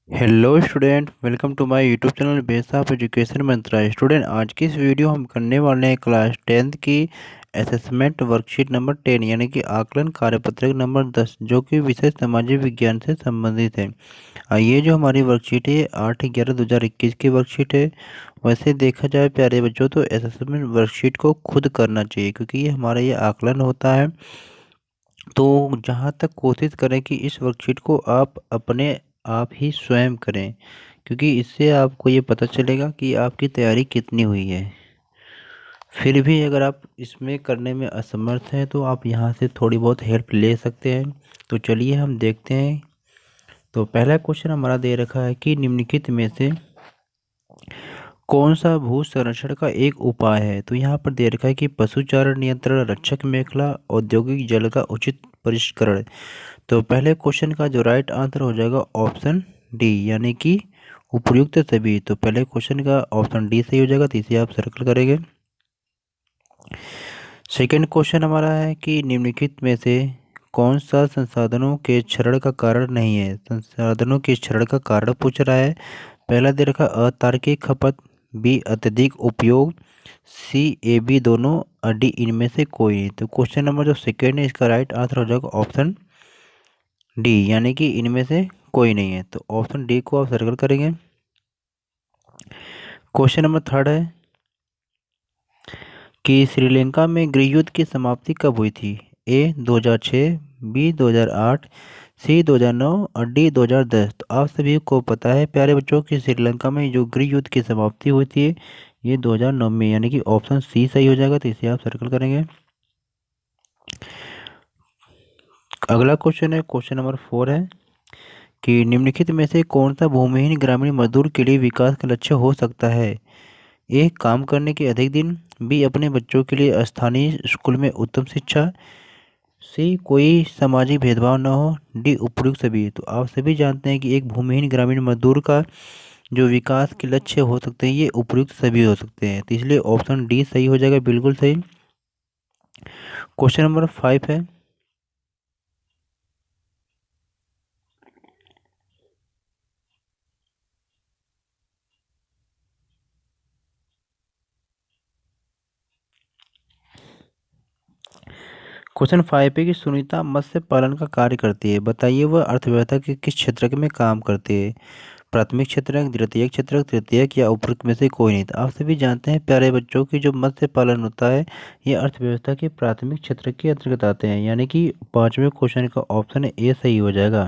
Hello student, welcome to my YouTube channel base of education Mantra. Student, आज की इस video हम करने वाले हैं क्लास 10th की असेसमेंट वर्कशीट नंबर 10 यानी कि आकलन कार्यपत्रक नंबर 10, जो कि विषय सामाजिक विज्ञान से संबंधित है। ये जो हमारी वर्कशीट है 8/11/2021 की वर्कशीट है। वैसे देखा जाए प्यारे बच्चों, तो असेसमेंट वर्कशीट को खुद करना चाहिए, क्योंकि ये हमारा ये आकलन होता है। तो जहाँ तक कोशिश करें कि इस वर्कशीट को आप अपने आप ही स्वयं करें, क्योंकि इससे आपको ये पता चलेगा कि आपकी तैयारी कितनी हुई है। फिर भी अगर आप इसमें करने में असमर्थ हैं तो आप यहाँ से थोड़ी बहुत हेल्प ले सकते हैं। तो चलिए हम देखते हैं। तो पहला क्वेश्चन हमारा दे रखा है कि निम्नलिखित में से कौन सा भू संरक्षण का एक उपाय है। तो यहाँ पर दे रखा है कि पशुचारण नियंत्रण, रक्षक मेखला, औद्योगिक जल का उचित परिष्करण। तो पहले क्वेश्चन का जो राइट आंसर हो जाएगा ऑप्शन डी, यानी कि उपयुक्त सभी। तो पहले क्वेश्चन का ऑप्शन डी सही हो जाएगा, तो इसे आप सर्कल करेंगे। सेकंड क्वेश्चन हमारा है कि निम्नलिखित में से कौन सा संसाधनों के क्षरण का कारण नहीं है। संसाधनों के क्षरण का कारण पूछ रहा है। पहला दे रखा अतार्किक खपत, बी अत्यधिक उपयोग, सी ए बी दोनों, और डी इनमें से कोई नहीं। तो क्वेश्चन नंबर जो सेकेंड है इसका राइट आंसर हो जाएगा ऑप्शन डी, यानी कि इनमें से कोई नहीं है। तो ऑप्शन डी को आप सर्कल करेंगे। क्वेश्चन नंबर थर्ड है कि श्रीलंका में गृह युद्ध की समाप्ति कब हुई थी। ए 2006, बी 2008, सी 2009 और डी 2010। तो आप सभी को पता है प्यारे बच्चों कि श्रीलंका में जो गृह युद्ध की समाप्ति हुई थी ये 2009 में, यानी कि ऑप्शन सी सही हो जाएगा, तो इसे आप सर्कल करेंगे। अगला क्वेश्चन है, क्वेश्चन नंबर 4 है कि निम्नलिखित में से कौन सा भूमिहीन ग्रामीण मजदूर के लिए विकास का लक्ष्य हो सकता है। ए काम करने के अधिक दिन, बी अपने बच्चों के लिए स्थानीय स्कूल में उत्तम शिक्षा, सी कोई सामाजिक भेदभाव न हो, डी उपयुक्त सभी। तो आप सभी जानते हैं कि एक भूमिहीन ग्रामीण मजदूर का जो विकास के लक्ष्य हो सकते हैं ये उपयुक्त सभी हो सकते हैं, तो इसलिए ऑप्शन डी सही हो जाएगा, बिल्कुल सही। क्वेश्चन नंबर 5 है क्वेश्चन 5 है कि सुनीता मत्स्य पालन का कार्य करती है, बताइए वह अर्थव्यवस्था के किस क्षेत्र में काम करती है। प्राथमिक क्षेत्रक, द्वितीयक क्षेत्रक, तृतीयक या उपयुक्त में से कोई नहीं। तो आप सभी जानते हैं प्यारे बच्चों की जो मत्स्य पालन होता है ये अर्थव्यवस्था के प्राथमिक क्षेत्र के अंतर्गत आते हैं, यानी कि पांचवें क्वेश्चन का ऑप्शन ए सही हो जाएगा।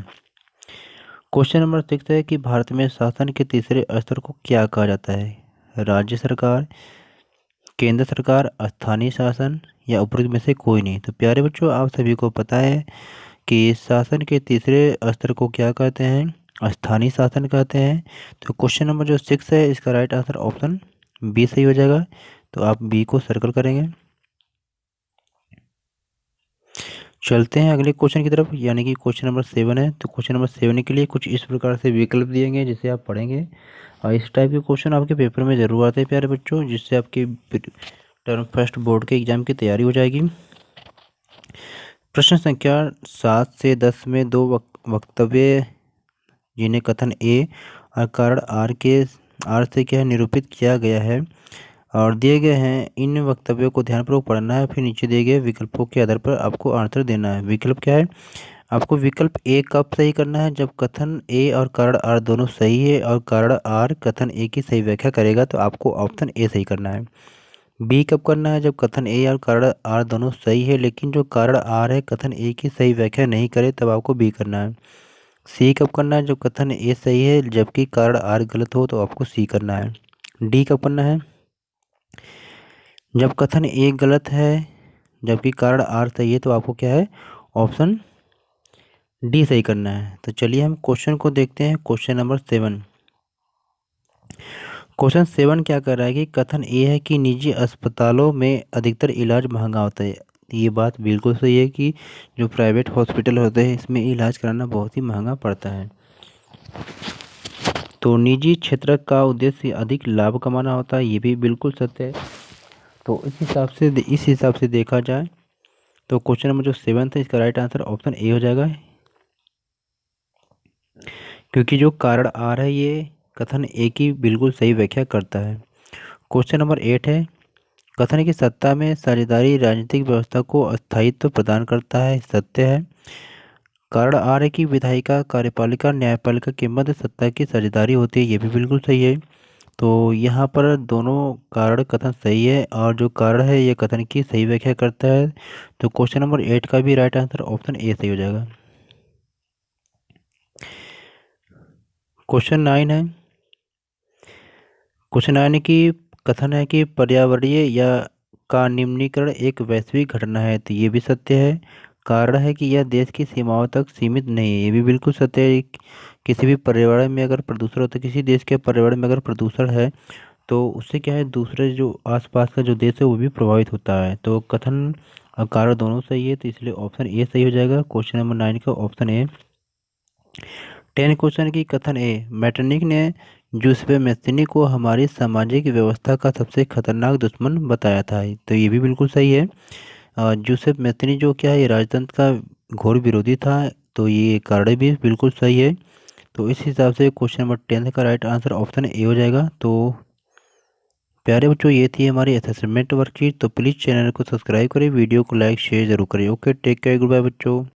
क्वेश्चन नंबर 6 है कि भारत में शासन के तीसरे स्तर को क्या कहा जाता है। राज्य सरकार, केंद्र सरकार, स्थानीय शासन या उपयुक्त में से कोई नहीं। तो प्यारे बच्चों आप सभी को पता है कि शासन के तीसरे स्तर को क्या कहते हैं, स्थानीय शासन कहते हैं। तो क्वेश्चन नंबर जो 6 है इसका राइट आंसर ऑप्शन बी सही हो जाएगा, तो आप बी को सर्कल करेंगे। चलते हैं अगले क्वेश्चन की तरफ, यानी कि क्वेश्चन नंबर 7 है। तो क्वेश्चन नंबर 7 के लिए कुछ इस प्रकार से विकल्प दिए गए जिसे आप पढ़ेंगे, और इस टाइप के क्वेश्चन आपके पेपर में जरूर आते हैं प्यारे बच्चों, जिससे आपकी टर्म फर्स्ट बोर्ड के एग्जाम की तैयारी हो जाएगी। प्रश्न संख्या 7 से 10 में दो वक्तव्य जिन्हें कथन ए और कारण आर से क्या है निरूपित किया गया है और दिए गए हैं, इन वक्तव्यों को ध्यानपूर्वक पढ़ना है। फिर नीचे दिए गए विकल्पों के आधार पर आपको आंसर देना है। विकल्प क्या है, आपको विकल्प ए कब सही करना है, जब कथन ए और कारण आर दोनों सही है और कारण आर कथन ए की सही व्याख्या करेगा, तो आपको ऑप्शन ए सही करना है। बी कब करना है, जब कथन ए और कारण आर दोनों सही है लेकिन जो कारण आर है कथन ए की सही व्याख्या नहीं करे, तब आपको बी करना है। सी कब करना है, जब कथन ए सही है जबकि कारण आर गलत हो, तो आपको सी करना है। डी कब करना है, जब कथन ए गलत है जबकि कारण आर सही है, तो आपको क्या है ऑप्शन डी सही करना है। तो चलिए हम क्वेश्चन को देखते हैं। क्वेश्चन नंबर 7, क्वेश्चन 7 क्या कर रहा है कि कथन ए है कि निजी अस्पतालों में अधिकतर इलाज महंगा होता है। ये बात बिल्कुल सही है कि जो प्राइवेट हॉस्पिटल होते हैं इसमें इलाज कराना बहुत ही महंगा पड़ता है। तो निजी क्षेत्र का उद्देश्य अधिक लाभ कमाना होता है, ये भी बिल्कुल सत्य है। तो इस हिसाब से देखा जाए तो क्वेश्चन नंबर जो 7 है इसका राइट आंसर ऑप्शन ए हो जाएगा। क्योंकि जो कारण आ रहा है ये कथन ए की बिल्कुल सही व्याख्या करता है। क्वेश्चन नंबर 8 है, कथन की सत्ता में साझेदारी राजनीतिक व्यवस्था को अस्थायित्व प्रदान करता है, सत्य है। कारण आ रहा है कि विधायिका, कार्यपालिका, न्यायपालिका के मध्य सत्ता की साझेदारी होती है, ये भी बिल्कुल सही है। तो यहाँ पर दोनों कारण कथन सही है और जो कारण है ये कथन की सही व्याख्या करता है। तो क्वेश्चन नंबर 8 का भी राइट आंसर ऑप्शन ए सही हो जाएगा। क्वेश्चन 9 है, क्वेश्चन 9 की कथन है कि पर्यावरणीय या का निम्नीकरण एक वैश्विक घटना है, तो ये भी सत्य है। कारण है कि यह देश की सीमाओं तक सीमित नहीं है, ये भी बिल्कुल सत्य है। किसी भी पर्यावरण में अगर प्रदूषण होता है, किसी देश के पर्यावरण में अगर प्रदूषण है तो उससे क्या है, दूसरे जो आसपास का जो देश है वो भी प्रभावित होता है। तो कथन और कारण दोनों सही है, तो इसलिए ऑप्शन ए सही हो जाएगा। क्वेश्चन नंबर 9 का ऑप्शन ए। 10 क्वेश्चन की कथन ए, मैटरनिक ने जूसेफ मैस्तिनी को हमारी सामाजिक व्यवस्था का सबसे खतरनाक दुश्मन बताया था, तो ये भी बिल्कुल सही है। जूसेफ मैस्तिनी जो क्या है, ये राजतंत्र का घोर विरोधी था, तो ये कारण भी बिल्कुल सही है। तो इस हिसाब से क्वेश्चन नंबर 10 का राइट आंसर ऑप्शन ए हो जाएगा। तो प्यारे बच्चों, ये थी हमारी असेसमेंट वर्कशीट। तो प्लीज़ चैनल को सब्सक्राइब करें, वीडियो को लाइक शेयर जरूर करें। Okay, take care, good bye बच्चों।